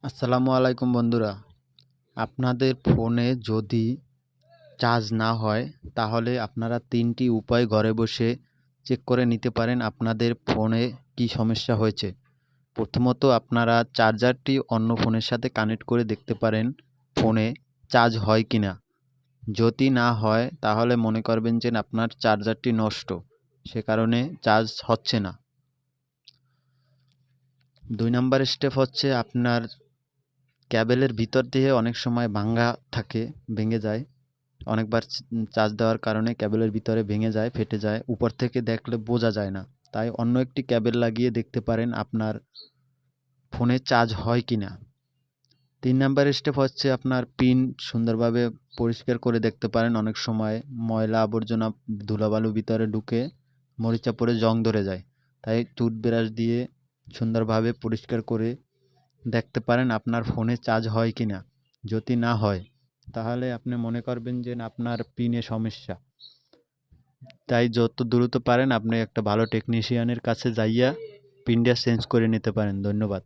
আসসালামু আলাইকুম বন্ধুরা। আপনাদের ফোনে যদি চার্জ না হয় তাহলে আপনারা ৩টি উপায় ঘরে বসে চেক করে নিতে পারেন আপনাদের ফোনে কী সমস্যা হয়েছে। প্রথমত আপনারা চার্জারটি অন্য ফোনের সাথে কানেক্ট করে দেখতে পারেন ফোনে চার্জ হয় কি না। যদি না হয় তাহলে মনে করবেন যে আপনার চার্জারটি নষ্ট, সে কারণে চার্জ হচ্ছে না। ২ নাম্বার স্টেপ হচ্ছে আপনার ক্যাবেলের ভিতর দিয়ে অনেক সময় ভাঙ্গা থাকে, ভেঙে যায়। অনেকবার চার্জ দেওয়ার কারণে ক্যাবেলের ভিতরে ভেঙে যায়, ফেটে যায়। উপর থেকে দেখলে বোঝা যায় না। তাই অন্য একটি ক্যাবেল লাগিয়ে দেখতে পারেন আপনার ফোনে চার্জ হয় কিনা। ৩ নাম্বার স্টেপ হচ্ছে আপনার পিন সুন্দরভাবে পরিষ্কার করে দেখতে পারেন। অনেক সময় ময়লা আবর্জনা ধুলাবালু ভিতরে ঢুকে মরিচা পড়ে জং ধরে যায়। তাই টুথব্রাশ দিয়ে সুন্দরভাবে পরিষ্কার করে দেখতে পারেন আপনার ফোনে চার্জ হয় কিনা। যদি না হয় তাহলে আপনি মনে করবেন যে আপনার পিনে সমস্যা। তাই যত দ্রুত পারেন আপনি একটা ভালো টেকনিশিয়ানের কাছে যাইয়া পিনটা চেঞ্জ করে নিতে পারেন। ধন্যবাদ।